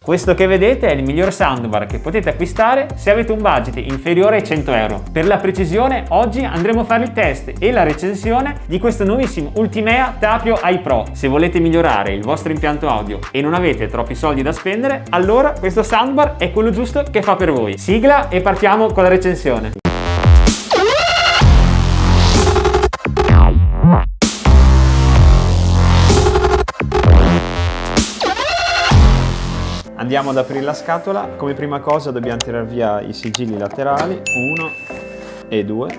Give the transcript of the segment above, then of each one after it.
Questo che vedete è il miglior soundbar che potete acquistare se avete un budget inferiore ai 100 euro. Per la precisione, oggi andremo a fare il test e la recensione di questo nuovissimo Ultimea Tapio iPro. Se volete migliorare il vostro impianto audio e non avete troppi soldi da spendere, allora questo soundbar è quello giusto che fa per voi. Sigla e partiamo con la recensione. Andiamo ad aprire la scatola. Come prima cosa dobbiamo tirare via i sigilli laterali, 1 e 2.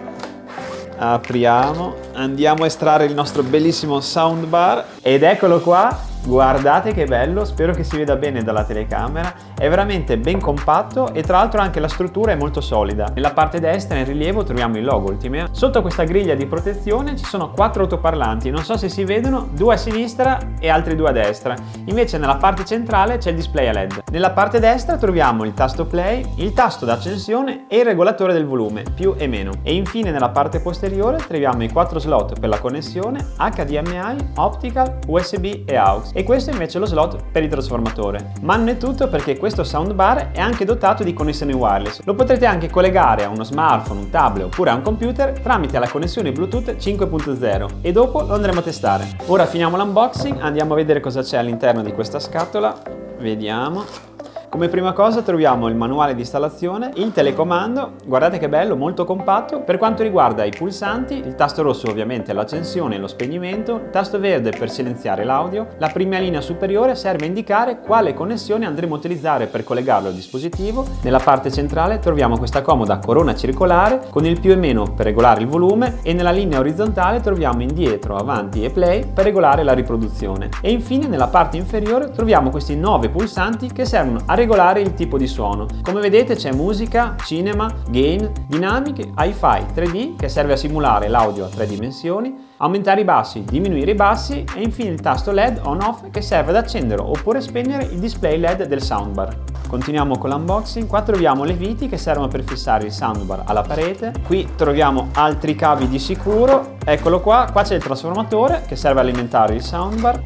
Apriamo, andiamo a estrarre il nostro bellissimo soundbar ed eccolo qua. Guardate che bello, spero che si veda bene dalla telecamera, è veramente ben compatto e tra l'altro anche la struttura è molto solida. Nella parte destra in rilievo troviamo il logo Ultimea. Sotto questa griglia di protezione ci sono 4 autoparlanti, non so se si vedono, 2 a sinistra e altri 2 a destra. Invece nella parte centrale c'è il display a LED. Nella parte destra troviamo il tasto play, il tasto d'accensione e il regolatore del volume, più e meno. E infine nella parte posteriore troviamo i 4 slot per la connessione HDMI, Optical, USB e AUX. E questo invece è lo slot per il trasformatore. Ma non è tutto, perché questo soundbar è anche dotato di connessione wireless. Lo potrete anche collegare a uno smartphone, un tablet oppure a un computer tramite la connessione Bluetooth 5.0 e dopo lo andremo a testare. Ora finiamo l'unboxing, andiamo a vedere cosa c'è all'interno di questa scatola. Vediamo. Come prima cosa troviamo il manuale di installazione, il telecomando, guardate che bello, molto compatto. Per quanto riguarda i pulsanti, il tasto rosso ovviamente è l'accensione e lo spegnimento, il tasto verde per silenziare l'audio, la prima linea superiore serve a indicare quale connessione andremo a utilizzare per collegarlo al dispositivo. Nella parte centrale troviamo questa comoda corona circolare con il più e meno per regolare il volume e nella linea orizzontale troviamo indietro, avanti e play per regolare la riproduzione. E infine nella parte inferiore troviamo questi 9 pulsanti che servono a regolare il tipo di suono. Come vedete c'è musica, cinema, gain, dinamiche, hi-fi, 3D che serve a simulare l'audio a 3 dimensioni, aumentare i bassi, diminuire i bassi e infine il tasto LED on-off che serve ad accendere oppure spegnere il display LED del soundbar. Continuiamo con l'unboxing. Qua troviamo le viti che servono per fissare il soundbar alla parete. Qui troviamo altri cavi di sicuro. Eccolo qua, qua c'è il trasformatore che serve a alimentare il soundbar,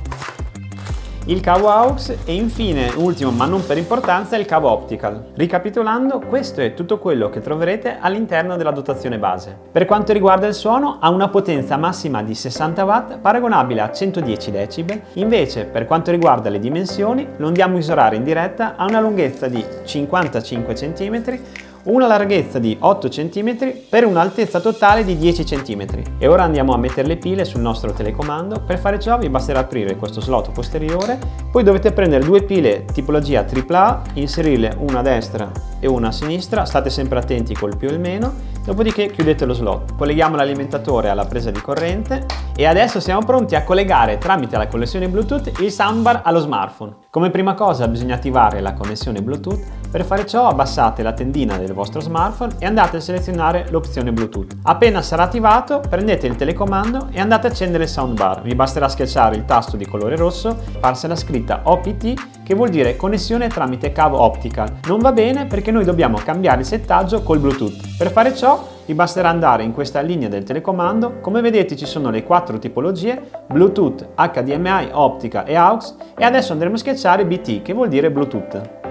il cavo AUX e infine, ultimo ma non per importanza, il cavo Optical. Ricapitolando, questo è tutto quello che troverete all'interno della dotazione base. Per quanto riguarda il suono, ha una potenza massima di 60 watt paragonabile a 110 decibel, invece per quanto riguarda le dimensioni lo andiamo a misurare in diretta a una lunghezza di 55 cm, una larghezza di 8 cm per un'altezza totale di 10 cm. E ora andiamo a mettere le pile sul nostro telecomando. Per fare ciò vi basterà aprire questo slot posteriore, poi dovete prendere 2 pile tipologia AAA, inserirle una a destra e una a sinistra, state sempre attenti col più e il meno, dopodiché chiudete lo slot. Colleghiamo l'alimentatore alla presa di corrente e adesso siamo pronti a collegare tramite la connessione Bluetooth il soundbar allo smartphone. Come prima cosa bisogna attivare la connessione Bluetooth. Per fare ciò abbassate la tendina del vostro smartphone e andate a selezionare l'opzione Bluetooth. Appena sarà attivato prendete il telecomando e andate a accendere il soundbar. Vi basterà schiacciare il tasto di colore rosso, farsi la scritta OPT che vuol dire connessione tramite cavo Optical. Non va bene perché noi dobbiamo cambiare il settaggio col Bluetooth. Per fare ciò vi basterà andare in questa linea del telecomando. Come vedete ci sono le 4 tipologie Bluetooth, HDMI, Optica e AUX e adesso andremo a schiacciare BT che vuol dire Bluetooth.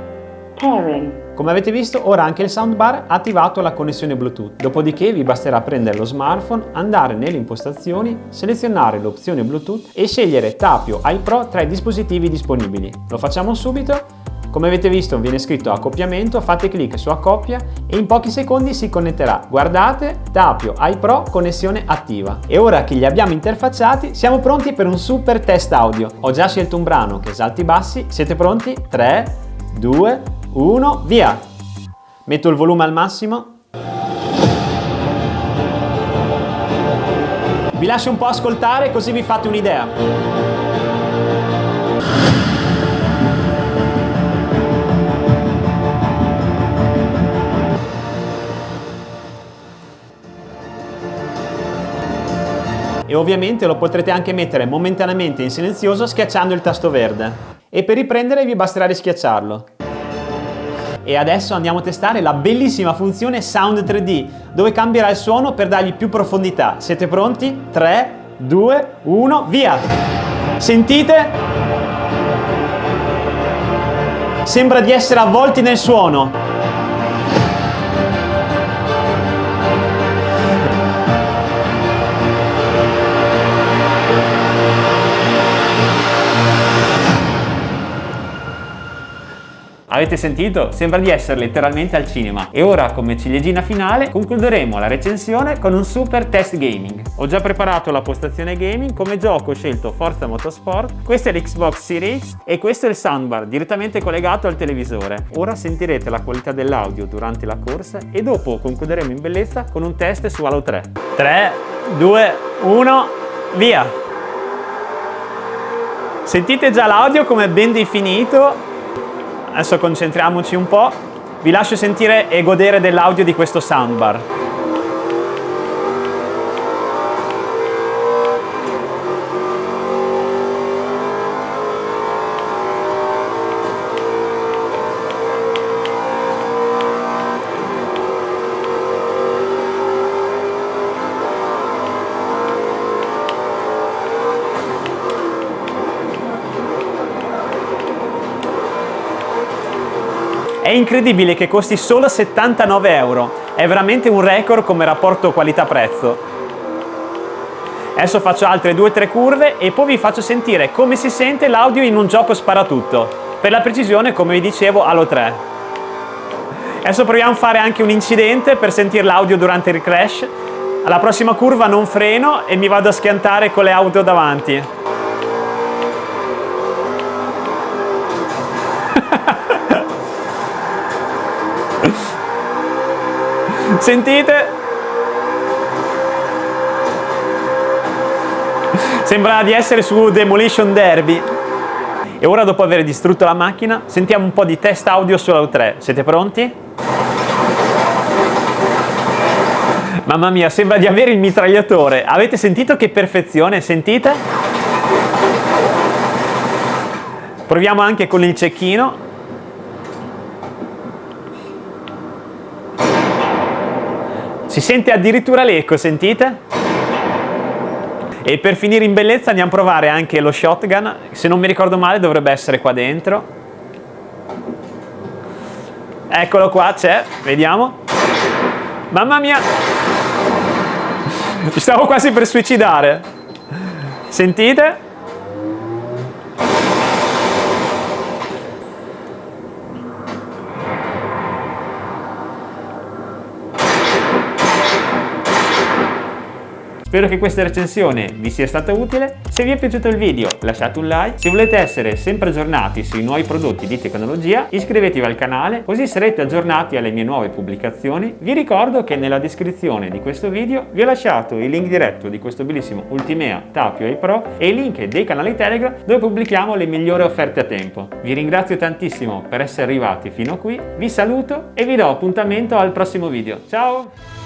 Come avete visto ora anche il soundbar ha attivato la connessione Bluetooth, dopodiché vi basterà prendere lo smartphone, andare nelle impostazioni, selezionare l'opzione Bluetooth e scegliere Tapio iPro tra i dispositivi disponibili. Lo facciamo subito. Come avete visto viene scritto accoppiamento, fate clic su accoppia e in pochi secondi si connetterà. Guardate, Tapio iPro connessione attiva. E ora che li abbiamo interfacciati siamo pronti per un super test audio. Ho già scelto un brano che esalti i bassi, siete pronti? 3, 2, 1, via! Metto il volume al massimo. Vi lascio un po' ascoltare così vi fate un'idea. E ovviamente lo potrete anche mettere momentaneamente in silenzioso schiacciando il tasto verde. E per riprendere vi basterà rischiacciarlo. E adesso andiamo a testare la bellissima funzione Sound 3D, dove cambierà il suono per dargli più profondità. Siete pronti? 3, 2, 1, via! Sentite? Sembra di essere avvolti nel suono. Avete sentito? Sembra di essere letteralmente al cinema. E ora, come ciliegina finale, concluderemo la recensione con un super test gaming. Ho già preparato la postazione gaming, come gioco ho scelto Forza Motorsport, questo è l'Xbox Series X e questo è il soundbar direttamente collegato al televisore. Ora sentirete la qualità dell'audio durante la corsa e dopo concluderemo in bellezza con un test su Halo 3. 3, 2, 1, via! Sentite già l'audio come è ben definito. Adesso concentriamoci un po', vi lascio sentire e godere dell'audio di questo soundbar. È incredibile che costi solo 79 euro, è veramente un record come rapporto qualità-prezzo. Adesso faccio altre 2-3 curve e poi vi faccio sentire come si sente l'audio in un gioco sparatutto. Per la precisione, come vi dicevo, Halo 3. Adesso proviamo a fare anche un incidente per sentire l'audio durante il crash. Alla prossima curva non freno e mi vado a schiantare con le auto davanti. Sentite? Sembra di essere su Demolition Derby. E ora, dopo aver distrutto la macchina, sentiamo un po' di test audio su Halo 3. Siete pronti? Mamma mia, sembra di avere il mitragliatore. Avete sentito che perfezione? Sentite? Proviamo anche con il cecchino. Si sente addirittura l'eco, sentite? E per finire in bellezza andiamo a provare anche lo shotgun. Se non mi ricordo male dovrebbe essere qua dentro. Eccolo qua, c'è, vediamo. Mamma mia! Mi stavo quasi per suicidare. Sentite? Spero che questa recensione vi sia stata utile. Se vi è piaciuto il video lasciate un like. Se volete essere sempre aggiornati sui nuovi prodotti di tecnologia, iscrivetevi al canale, così sarete aggiornati alle mie nuove pubblicazioni. Vi ricordo che nella descrizione di questo video vi ho lasciato il link diretto di questo bellissimo Ultimea Tapio AI Pro e il link dei canali Telegram dove pubblichiamo le migliori offerte a tempo. Vi ringrazio tantissimo per essere arrivati fino a qui, vi saluto e vi do appuntamento al prossimo video. Ciao!